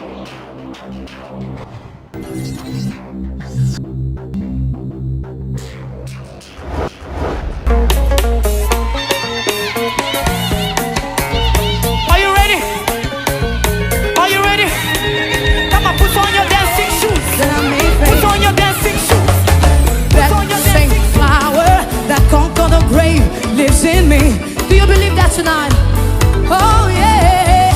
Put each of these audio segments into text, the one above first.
Are you ready? Are you ready? Come on, put on your dancing shoes. Put on your dancing shoes. Put on your dancing shoes. Power that conquered the grave lives in me. Do you believe that tonight? Oh yeah.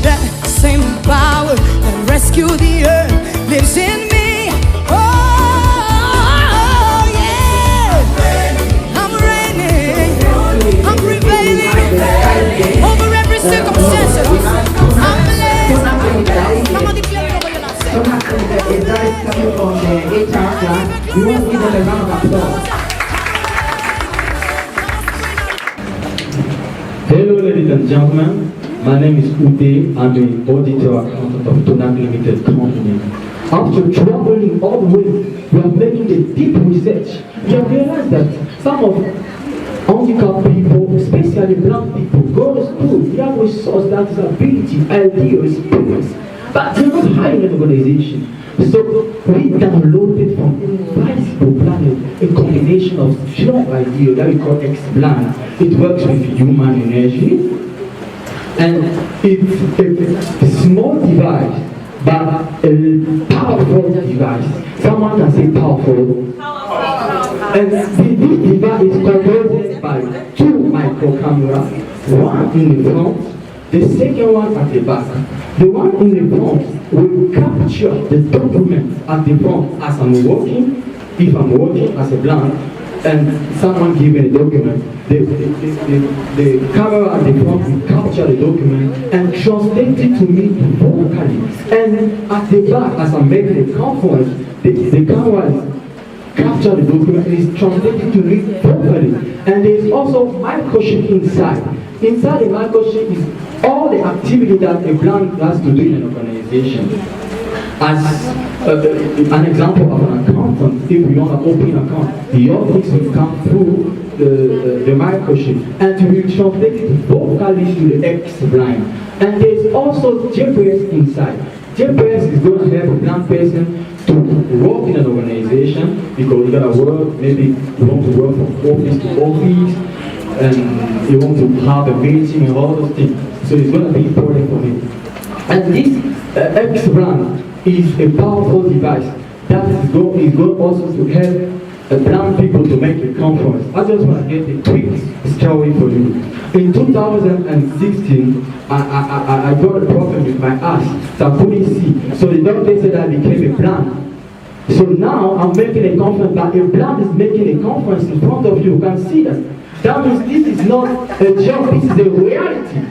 That same power that rescued the earth lives in me. Oh yeah. I'm reigning. I'm prevailing over every circumstance. I'm blessed. Come on, declare it over your life. So much that is coming from the HR class. We won't give them a round of applause. Hello ladies and gentlemen, my name is Oute. I'm the auditor accountant of Tonak Limited Company. After traveling all the way, we are making a deep research. We have realized that some of handicapped people, especially blind people, go to school. We have a source that is ability, idea, experience, but they're not high in an organization. So we downloaded from Invisible Planet a combination of strong ideas that we call X-Blind. It works with human energy, and it's a small device, but a powerful device. Someone can say powerful. And this device is composed by two micro cameras, one in the front, the second one at the back. The one in the front will capture the document at the front as I'm working, if I'm working as a blind, and someone gives me a document, the camera at the front will capture the document and translate it to me vocally. And at the back, as I'm making a conference, the camera capture the document and is translated to me vocally. And there is also microchip inside. Inside the microchip is all the activity that a blind has to do in an organization. As an example of an accountant, if we want to open an account, your things will come through the microchip and we will translate it vocally to the X-Blind. And there's also GPS inside. GPS is going to help a blind person to work in an organization because you gotta work, maybe you want to work from office to office, and you want to have a meeting and all those things. So it's going to be important for him. And this X-Blind is a powerful device that is going also to help blind people to make a conference. I just want to get a quick story for you. In 2016, I got a problem with my eyes, so I couldn't see. So the doctor said I became a blind. So now I'm making a conference, but a blind is making a conference in front of you. You can see that. That means this is not a joke, this is a reality.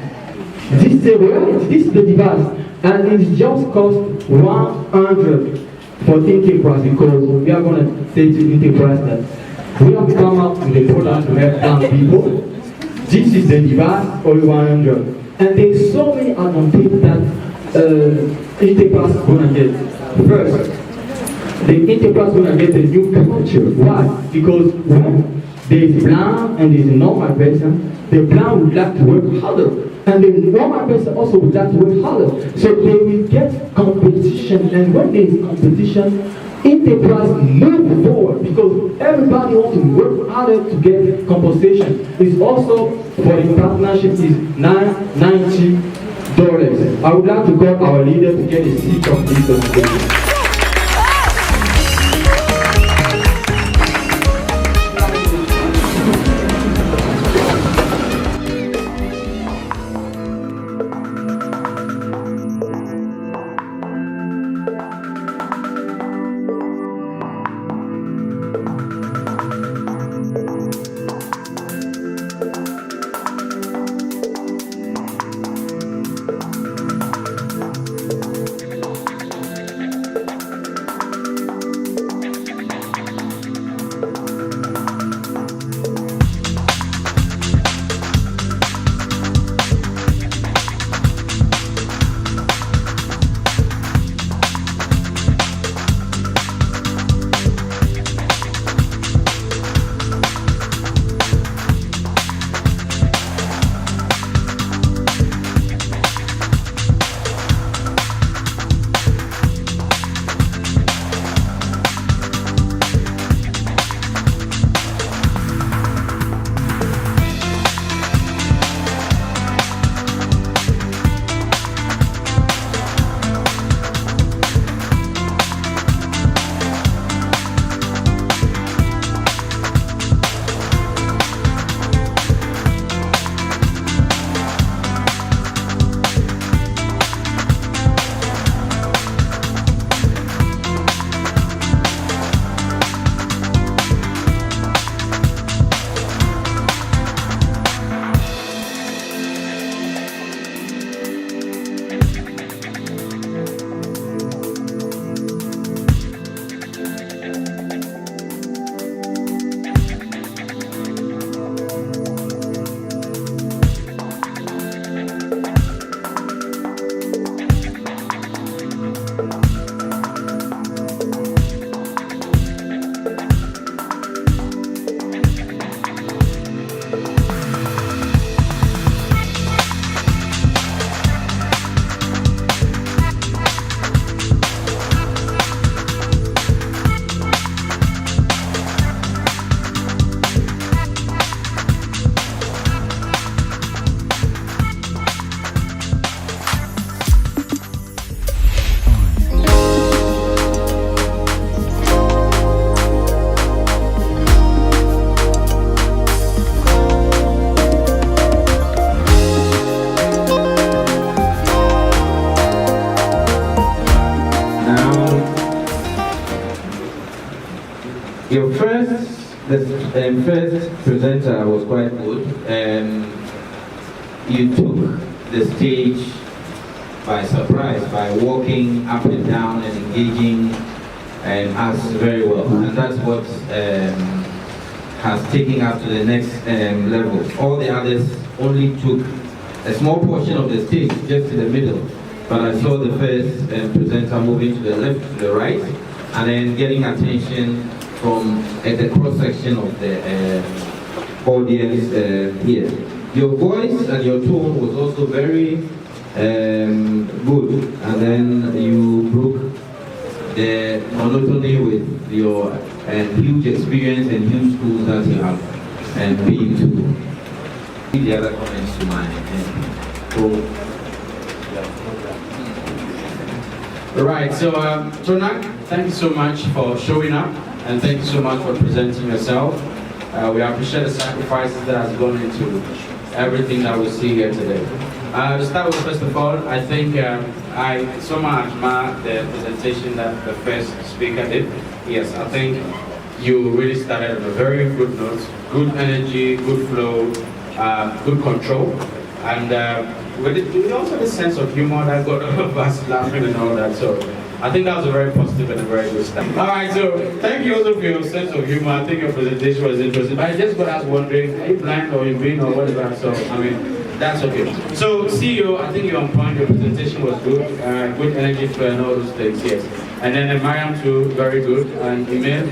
This is a reality, this is the device. And it just cost 100 for enterprise because we are going to say to enterprise that we have come up with a product to help blind people. This is the device, only 100. And there's so many advantages that enterprise is going to get. First, the enterprise is going to get a new culture. Why? Because when there is blind and there is a normal person, the blind would like to work harder. And the normal person also would like to work harder. So they will get competition, and when there is competition, enterprise move forward because everybody wants to work harder to get compensation. It's also for the partnership is $90. I would like to call our leader to get a seat of this presentation. Your first presenter was quite good. You took the stage by surprise by walking up and down and engaging us very well, and that's what has taken us to the next level. All the others only took a small portion of the stage, just in the middle. But I saw the first presenter moving to the left, to the right, and then getting attention from the cross-section of the audience here. Your voice and your tone was also very good, and then you broke the monotony with your huge experience and huge schools that you have been to. The other comments to mine. Right, so Tonak, thank you so much for showing up, and thank you so much for presenting yourself. We appreciate the sacrifices that has gone into everything that we see here today. To start with, first of all, I think I somehow admire the presentation that the first speaker did. Yes, I think you really started on a very good note, good energy, good flow, good control, and with also the sense of humor that got all of us laughing and all that. So I think that was a very positive and a very good start. All right, so thank you also for your sense of humor. I think your presentation was interesting. But I just got us wondering, are you blind or you green or whatever? So I mean, that's okay. So CEO, I think you're on point. Your presentation was good, good energy flow and all those things. Yes. And then Mariam too, very good. And Emil,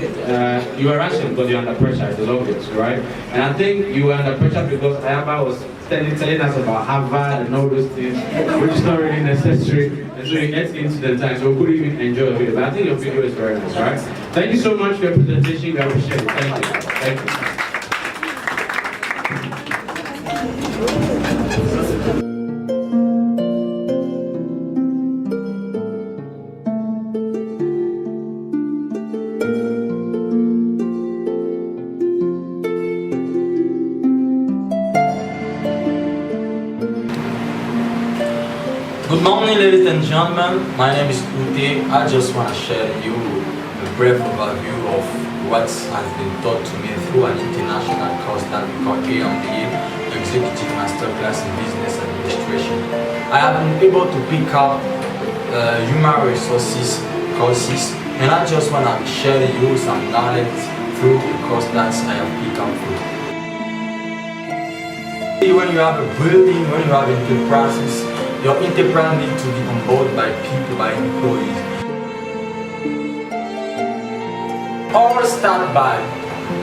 you were rushing because you're under pressure. It was obvious, right? And I think you were under pressure because Ayaba was telling us about Harvard and all those things, which is not really necessary. And so you get into the time, so we couldn't even enjoy the video. But I think your video is very nice, right? Thank you so much for your presentation. We appreciate it. Thank you. Thank you. Good morning, ladies and gentlemen. My name is Oute. I just want to share with you a brief overview of what has been taught to me through an international course that we call AMBA, Executive Masterclass in Business Administration. I have been able to pick up human resources courses, and I just want to share with you some knowledge through the course that I have picked up through. When you have a building, when you have enterprises, your enterprise needs to be on board by people, by employees. All start by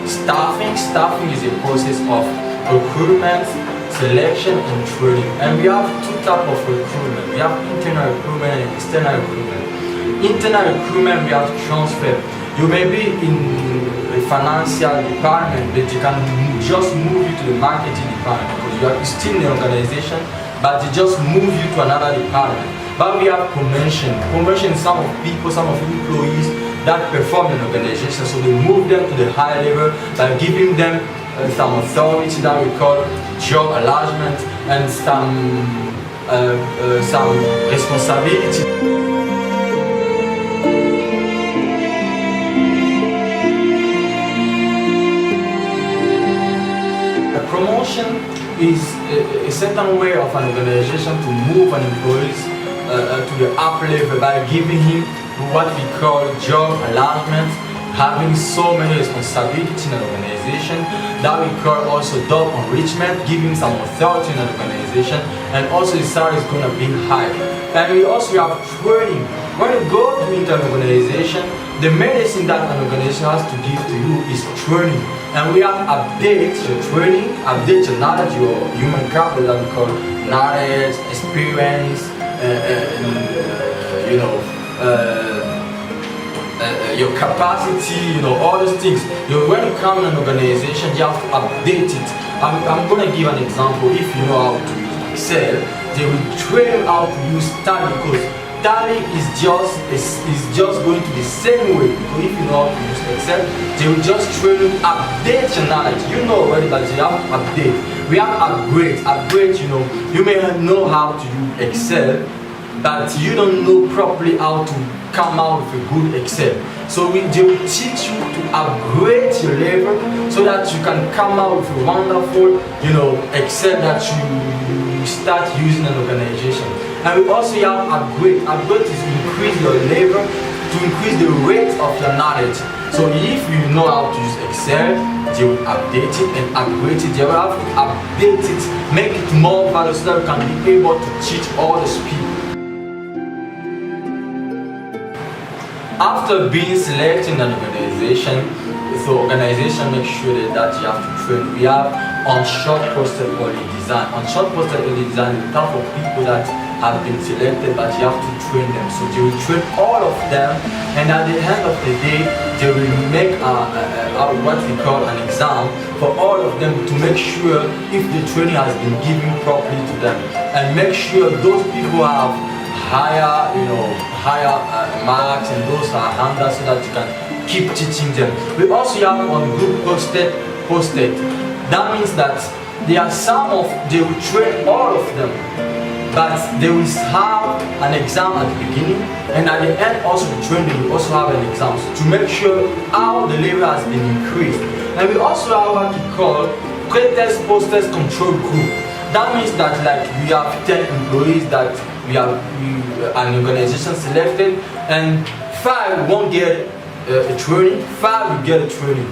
staffing. Staffing is a process of recruitment, selection, and training. And we have two types of recruitment. We have internal recruitment and external recruitment. Internal recruitment, we have transfer. You may be in the financial department, but you can just move you to the marketing department because you are still in the organization, but they just move you to another department. But we have promotion. Promotion is some of people, some of employees that perform in organization, so we move them to the higher level by giving them some authority that we call job enlargement and some responsibility. Promotion is a certain way of an organization to move an employee to the upper level by giving him what we call job enlargement, having so many responsibilities in an organization, that we call also job enrichment, giving some authority in an organization, and also the salary is going to be high. And we also have training. When you go into an organization, the medicine that an organization has to give to you is training. And we have update your training, update your knowledge, your human capital that we call knowledge, experience, your capacity, all those things. When you come in an organization, you have to update it. I'm going to give an example. If you know how to use Excel, they will train you how to use Tally, because Tally is just going to be the same way. Because if you know how to use Excel, they will just train you, update your knowledge. You know already, but you have to update. We have upgrade. Upgrade, you may know how to use Excel, but you don't know properly how to come out with a good Excel. So they will teach you to upgrade your level so that you can come out with a wonderful, Excel that you start using an organization. And we also have upgrade. Upgrade is to increase your level, to increase the rate of your knowledge. So if you know how to use Excel, they will update it and upgrade it. They will have to update it, make it more valuable so that you can be able to teach all these people. After being selected in an organization, the organization makes sure that you have to train. We have on short posted early design. On short posted early design, the type of people that have been selected, but you have to train them. So they will train all of them, and at the end of the day, they will make what we call an exam for all of them to make sure if the training has been given properly to them, and make sure those people have higher marks and those are handled so that you can keep teaching them. We also have on group posted. That means that there are they will train all of them, but they will have an exam at the beginning, and at the end also the training will also have an exam to make sure how the level has been increased. And we also have what we call greatest posters control group. That means that we have 10 employees that we have an organization selected, and 5 won't get a training, 5 will get a training.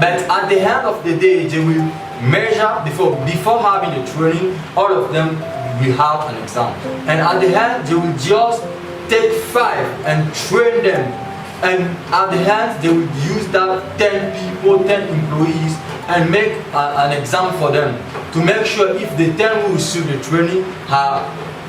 But at the end of the day, they will measure before having the training. All of them will have an exam, and at the end they will just take 5 and train them. And at the end, they will use that 10 people, 10 employees, and make an exam for them to make sure if the 10 who receive the training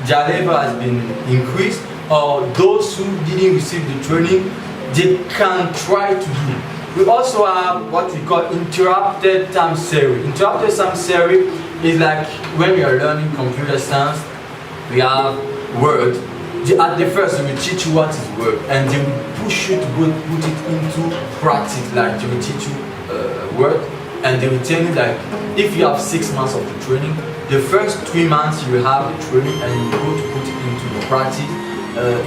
their level has been increased, or those who didn't receive the training, they can try to do. We also have what we call interrupted time series. Interrupted time series is like when we are learning computer science, we have Word. At the first, they will teach you what is Word, and they will push you to put it into practice. Like they will teach you Word, and they will tell you that if you have 6 months of the training, the first 3 months you will have the training, and you will go to put it into the practice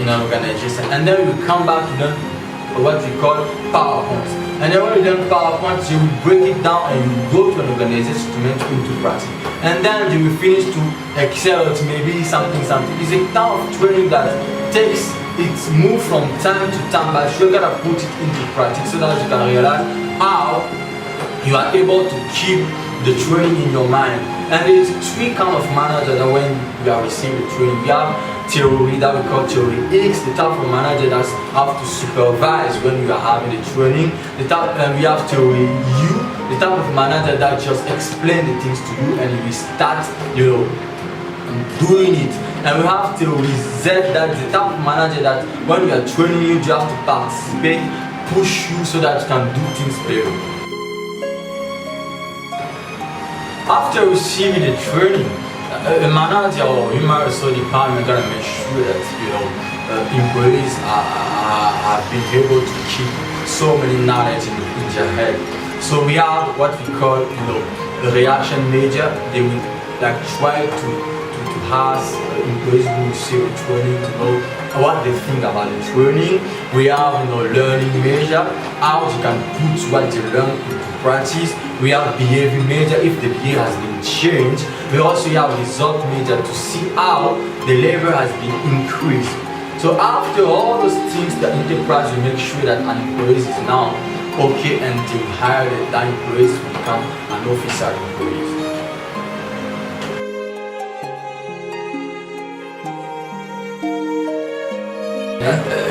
in an organization, and then you will come back to learn what we call PowerPoint. And then when you learn PowerPoint, you will break it down and you will go to an organization to make it into practice. And then you will finish to Excel to maybe something. It's a type of training that takes its move from time to time, but you're gonna put it into practice so that you can realize how you are able to keep the training in your mind. And there's 3 kinds of managers that when you are receiving the training. We have theory that we call theory X, the type of manager that have to supervise when you are having the training. And we have theory U, the type of manager that just explain the things to you and you start, doing it. And we have theory Z, that's the type of manager that when we are training you, you have to participate, push you so that you can do things better. After receiving the training, a manager or human resource department gotta make sure that employees have been able to keep so many knowledge in their head. So we have what we call the reaction major. They will try to ask employees who receive the training to know what they think about the training. We have learning measure, how you can put what you learn into practice. We have behavior measure, if the behavior has been changed. We also have result measure to see how the level has been increased. So after all those things, the enterprise will make sure that an employee is now okay, and they will hire that employee to become an officer employee.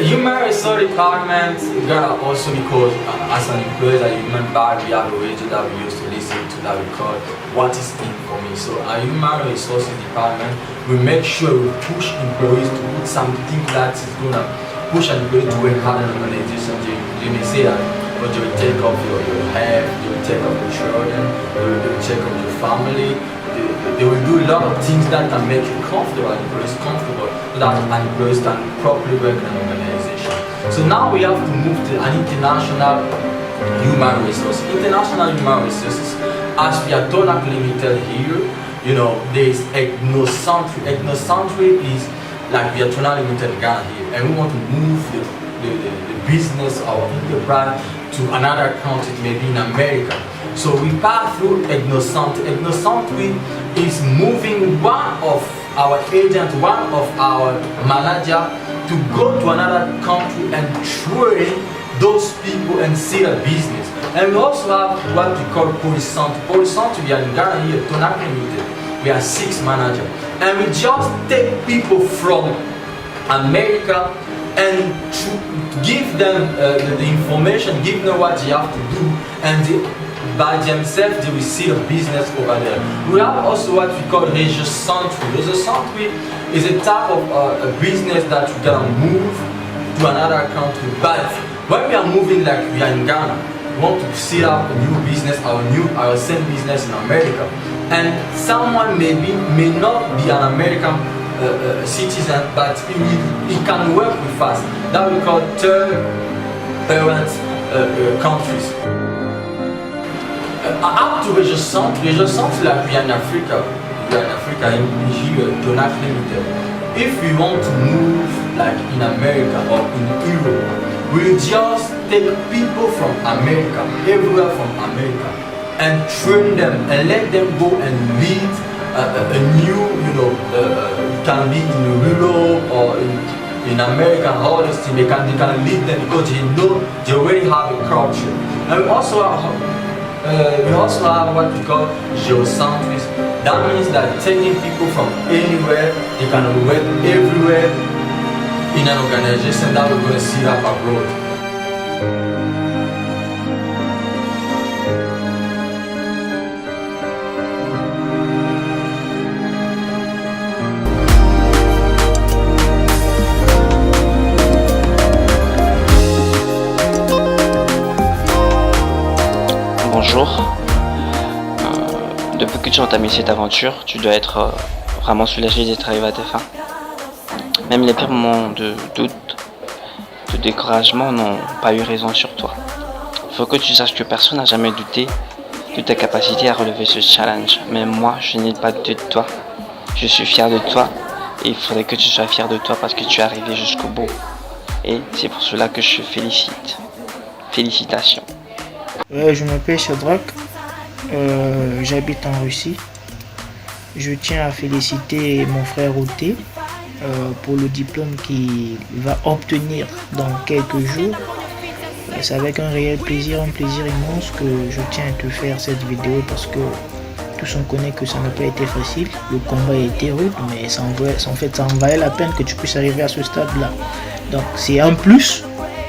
Human resource department gotta also, because as an employee at human body, we have a radio that we used to listen to that we call What Is In For Me. So our human resources department, we make sure we push employees to put something that is gonna push an employee to work hard in an organization. They may say that, but they will take off your health, they will take off your children, they will take off your family. They will do a lot of things that can make you comfortable, employees comfortable, so that employees can properly work in an organization. So now we have to move to an international human resource. International human resources, as we are Tonak Limited here, there is ethnocentry. Ethnocentry is like we are Tonak Limited Ghana here, and we want to move the the business or enterprise to another country, maybe in America. So we pass through Ethnocentre. Ethnocentre is moving one of our agents, one of our manager to go to another country and train those people and see the business. And we also have what we call Policentre. Policentre, we are in Ghana here, Tonak Limited. We are 6 managers. And we just take people from America and give them the information, give them what they have to do, and by themselves they will see the business over there. We have also what we call Regiocentre. Regiocentre is a type of a business that we can move to another country. But when we are moving, like we are in Ghana, we want to set up a new business, our same business in America, and someone may not be an American citizen, but he can work with us. That we call third parent countries. Up to Regiocentre, like we are in Africa, in here, Tonak Limited. If we want to move like in America or in Europe, we'll just take people from America, everywhere from America, and train them and let them go and lead a new, can be in Europe or in America, all those things. They can lead them because they already have a culture. And we also have what we call geocentrism. That means that taking people from anywhere, they can work everywhere in an organization that we're going to set up abroad. Bonjour. Depuis que tu as entamé cette aventure, tu dois être vraiment soulagé d'être arrivé à tes fins. Même les pires moments de doute, de découragement n'ont pas eu raison sur toi. Il faut que tu saches que personne n'a jamais douté de ta capacité à relever ce challenge. Même moi, je n'ai pas douté de toi. Je suis fier de toi et il faudrait que tu sois fier de toi parce que tu es arrivé jusqu'au bout. Et c'est pour cela que je te félicite. Félicitations. Je m'appelle Shadrach, j'habite en Russie. Je tiens à féliciter mon frère Oute pour le diplôme qu'il va obtenir dans quelques jours. C'est avec un réel plaisir, un plaisir immense que je tiens à te faire cette vidéo parce que tous on connaît que ça n'a pas été facile. Le combat a été rude, mais ça en valait la peine que tu puisses arriver à ce stade-là. Donc c'est un plus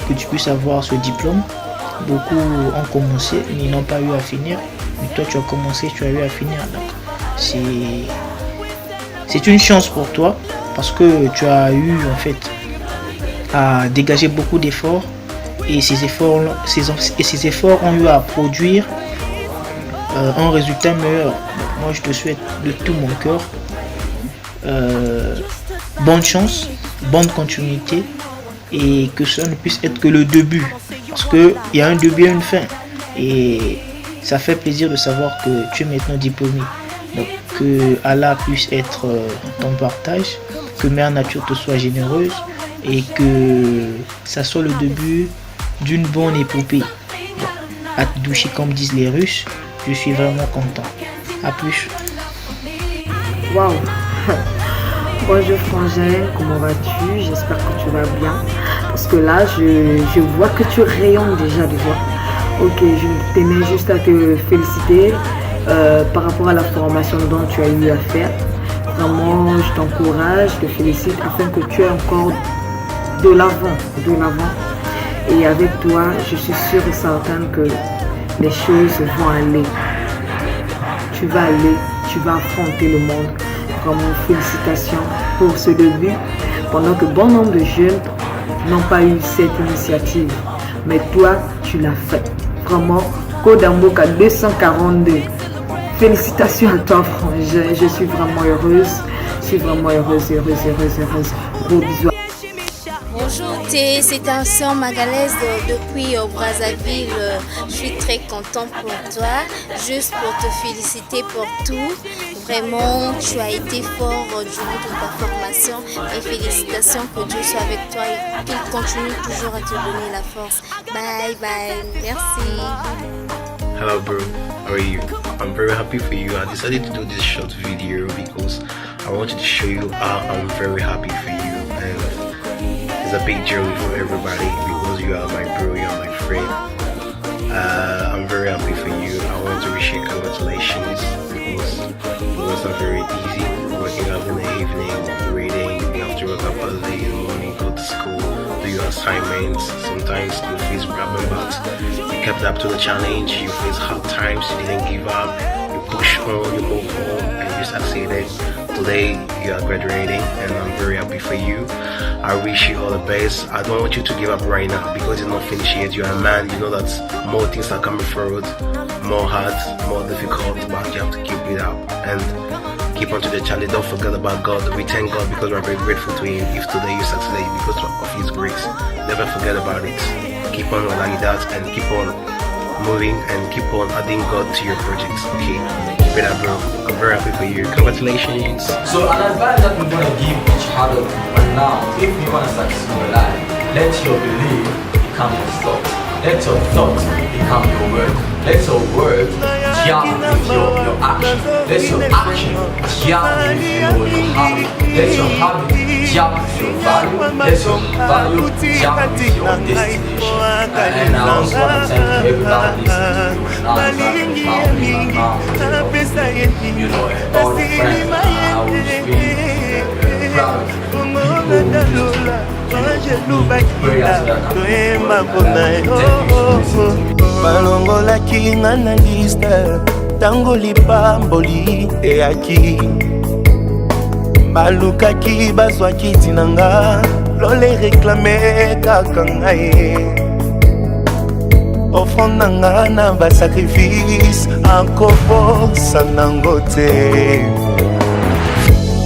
que tu puisses avoir ce diplôme. Beaucoup ont commencé, mais ils n'ont pas eu à finir. Mais toi, tu as commencé, tu as eu à finir. Donc, c'est une chance pour toi parce que tu as eu en fait à dégager beaucoup d'efforts et ces efforts ont eu à produire un résultat meilleur. Donc, moi, je te souhaite de tout mon cœur bonne chance, bonne continuité et que ça ne puisse être que le début. Parce qu'il y a un début et une fin. Et ça fait plaisir de savoir que tu es maintenant diplômé. Donc que Allah puisse être ton partage, que Mère Nature te soit généreuse et que ça soit le début d'une bonne épopée. À te doucher comme disent les Russes, je suis vraiment content. A plus. Waouh. Bonjour frangin, comment vas-tu? J'espère que tu vas bien. Parce que là, je vois que tu rayonnes déjà de joie. Ok, je tenais juste à te féliciter par rapport à la formation dont tu as eu à faire. Vraiment, je t'encourage, je te félicite afin que tu aies encore de l'avant. Et avec toi, je suis sûre et certaine que les choses vont aller. Tu vas affronter le monde. Vraiment, félicitations pour ce début. Pendant que bon nombre de jeunes n'ont pas eu cette initiative. Mais toi, tu l'as fait. Vraiment, Kodamboka 242. Félicitations à toi, frangin. Je suis vraiment heureuse. Gros bisous. C'est un son magalaise depuis Brazzaville. Je suis très contente pour toi, juste pour te féliciter pour tout. Vraiment, tu as été fort durant toute ta formation et félicitations, que Dieu soit avec toi et qu'il continue toujours à te donner la force. Bye bye, merci. Hello bro, how are you? I'm very happy for you. I decided to do this short video because I wanted to show you how I'm very happy for you, and it's a big joy for everybody because you are my bro, you are my friend. I'm very happy for you. I want to wish you congratulations because it wasn't very easy waking up in the evening, reading, you have to wake up early in the morning, go to school, do your assignments. Sometimes you face problems, but you kept up to the challenge. You face hard times, you didn't give up, you push on, you move on, and you succeeded. Today you are graduating and I'm very happy for you. I wish you all the best. I don't want you to give up right now because it's not finished yet. You're a man, you know that more things are coming forward, more hard, more difficult, but you have to keep it up and keep on to the challenge. Don't forget about God. We thank God because we're very grateful to Him. If today you succeed because of His grace, never forget about it. Keep on like that and keep on moving and keep on adding God to your projects. Okay, keep it up, bro. I'm very happy for you. Congratulations. So an advice that we're gonna give each other right now, if you wanna succeed in life, let your belief become your thought. Let your thought become your word. Let your word jump with your action. Let your action jump with your habit. Let your habit jump with your value. Let your value jump with your destination. And I also want to thank everybody listening to now, you know, all the friends. I was really proud of balongolaki nga na liste ntango lipamboli eyaki balukaki bazwaki ntina nga lole reklame kaka ngai offrande na nga na basacrifice akobosa nango te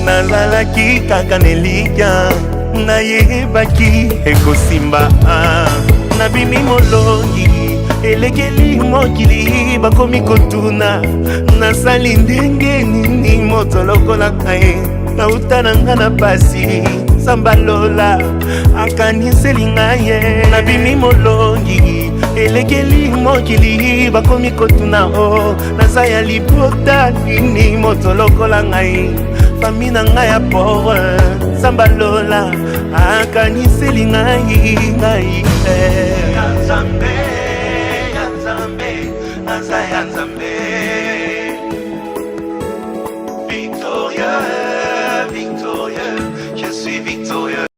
nalalaki kaka nelikya nayebaki ekosimba nabimi molongi elekeli mokili bakomi kotuna nasali ndenge nini moto lokola kae nauta na nga na pasi sambalola akaniseli ngaye nabimi molongi elekeli mokili bakomi kotuna o naza ya libota nini moto lokola ngai fami na ngai ya pore sambalola akaniseli ngai